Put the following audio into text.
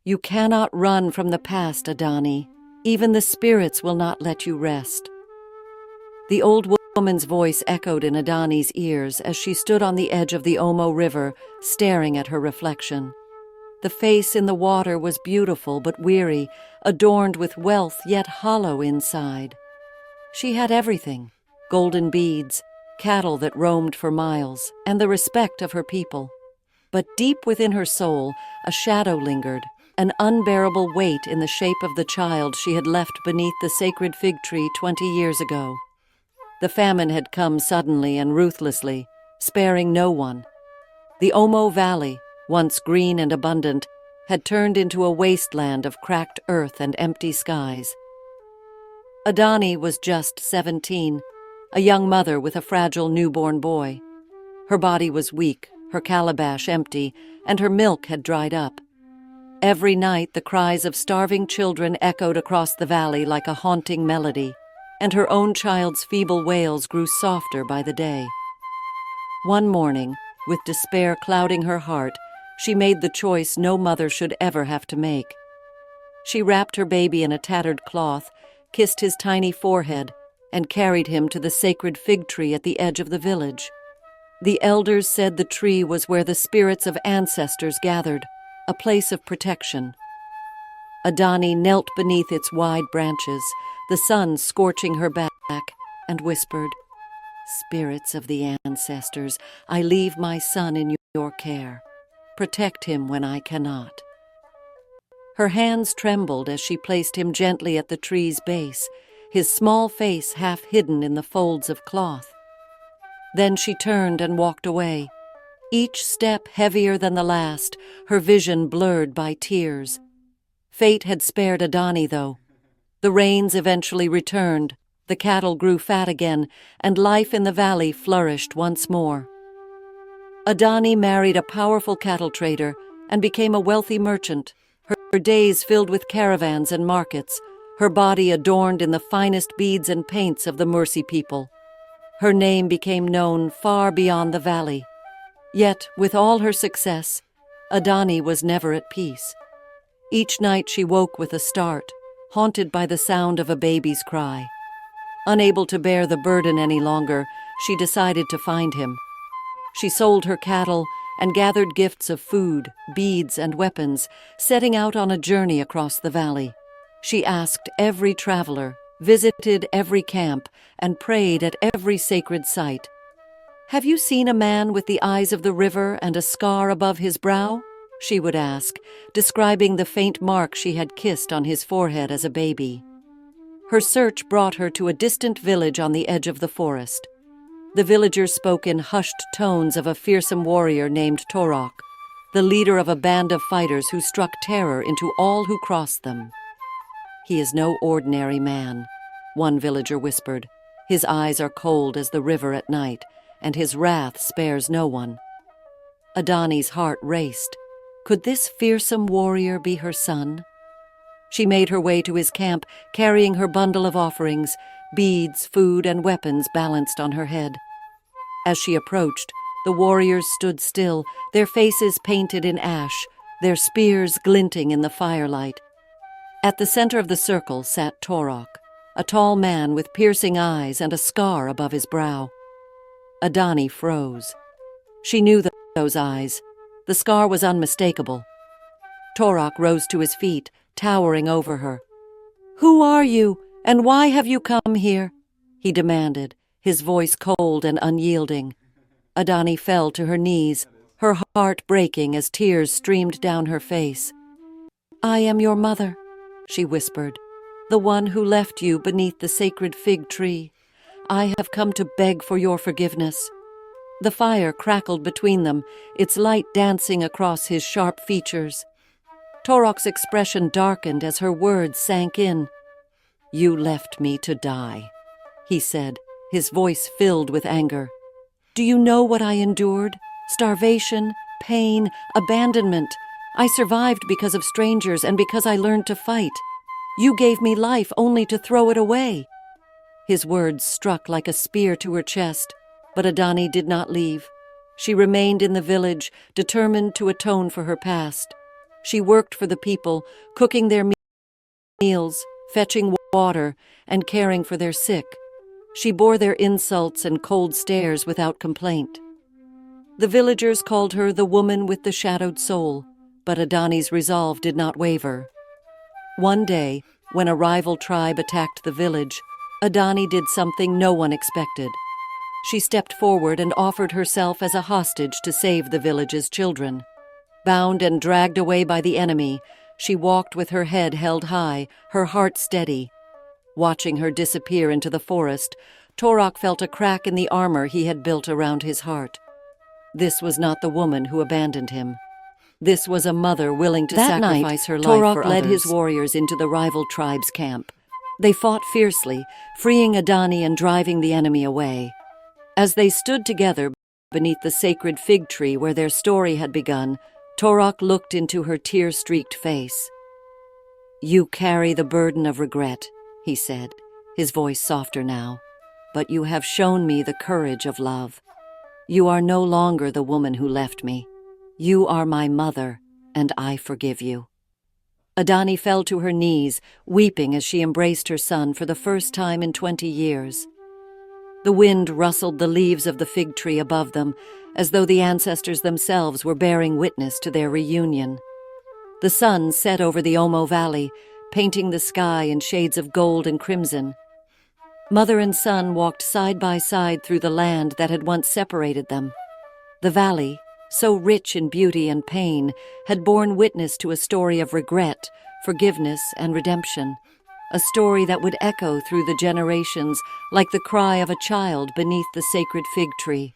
You cannot run from the past, Adani. Even the spirits will not let you rest. The old woman's voice echoed in Adani's ears as she stood on the edge of the Omo River, staring at her reflection. The face in the water was beautiful but weary, adorned with wealth yet hollow inside. She had everything: golden beads, cattle that roamed for miles, and the respect of her people. But deep within her soul, a shadow lingered, an unbearable weight in the shape of the child she had left beneath the sacred fig tree 20 years ago. The famine had come suddenly and ruthlessly, sparing no one. The Omo Valley, once green and abundant, had turned into a wasteland of cracked earth and empty skies. Adani was just 17, a young mother with a fragile newborn boy. Her body was weak, her calabash empty, and her milk had dried up. Every night the cries of starving children echoed across the valley like a haunting melody, and her own child's feeble wails grew softer by the day. One morning, with despair clouding her heart, she made the choice no mother should ever have to make. She wrapped her baby in a tattered cloth, kissed his tiny forehead, and carried him to the sacred fig tree at the edge of the village. The elders said the tree was where the spirits of ancestors gathered, a place of protection. Adani knelt beneath its wide branches, the sun scorching her back, and whispered, "Spirits of the ancestors, I leave my son in your care. Protect him when I cannot." Her hands trembled as she placed him gently at the tree's base, his small face half hidden in the folds of cloth. Then she turned and walked away, each step heavier than the last, her vision blurred by tears. Fate had spared Adani, though. The rains eventually returned, the cattle grew fat again, and life in the valley flourished once more. Adani married a powerful cattle trader and became a wealthy merchant, her days filled with caravans and markets, her body adorned in the finest beads and paints of the Mursi people. Her name became known far beyond the valley. Yet, with all her success, Adani was never at peace. Each night she woke with a start, haunted by the sound of a baby's cry. Unable to bear the burden any longer, she decided to find him. She sold her cattle and gathered gifts of food, beads, and weapons, setting out on a journey across the valley. She asked every traveler, visited every camp, and prayed at every sacred site. "Have you seen a man with the eyes of the river and a scar above his brow?" she would ask, describing the faint mark she had kissed on his forehead as a baby. Her search brought her to a distant village on the edge of the forest. The villagers spoke in hushed tones of a fearsome warrior named Torok, the leader of a band of fighters who struck terror into all who crossed them. "He is no ordinary man," one villager whispered. "His eyes are cold as the river at night, and his wrath spares no one." Adani's heart raced. Could this fearsome warrior be her son? She made her way to his camp, carrying her bundle of offerings, beads, food, and weapons balanced on her head. As she approached, the warriors stood still, their faces painted in ash, their spears glinting in the firelight. At the center of the circle sat Torok, a tall man with piercing eyes and a scar above his brow. Adani froze. She knew those eyes. The scar was unmistakable. Torok rose to his feet, towering over her. "Who are you, and why have you come here?" he demanded, his voice cold and unyielding. Adani fell to her knees, her heart breaking as tears streamed down her face. "I am your mother," she whispered, "the one who left you beneath the sacred fig tree. I have come to beg for your forgiveness." The fire crackled between them, its light dancing across his sharp features. Torok's expression darkened as her words sank in. "You left me to die," he said, his voice filled with anger. "Do you know what I endured? Starvation, pain, abandonment. I survived because of strangers and because I learned to fight. You gave me life only to throw it away." His words struck like a spear to her chest, but Adani did not leave. She remained in the village, determined to atone for her past. She worked for the people, cooking their meals, fetching water, and caring for their sick. She bore their insults and cold stares without complaint. The villagers called her the woman with the shadowed soul, but Adani's resolve did not waver. One day, when a rival tribe attacked the village, Adani did something no one expected. She stepped forward and offered herself as a hostage to save the village's children. Bound and dragged away by the enemy, she walked with her head held high, her heart steady. Watching her disappear into the forest, Torok felt a crack in the armor he had built around his heart. This was not the woman who abandoned him. This was a mother willing to sacrifice her life for others. Torok led his warriors into the rival tribe's camp. They fought fiercely, freeing Adani and driving the enemy away. As they stood together beneath the sacred fig tree where their story had begun, Torok looked into her tear-streaked face. "You carry the burden of regret," he said, his voice softer now, "but you have shown me the courage of love. You are no longer the woman who left me. You are my mother, and I forgive you." Adani fell to her knees, weeping as she embraced her son for the first time in 20 years. The wind rustled the leaves of the fig tree above them, as though the ancestors themselves were bearing witness to their reunion. The sun set over the Omo Valley, painting the sky in shades of gold and crimson. Mother and son walked side by side through the land that had once separated them. The valley, so rich in beauty and pain, had borne witness to a story of regret, forgiveness, and redemption, a story that would echo through the generations like the cry of a child beneath the sacred fig tree.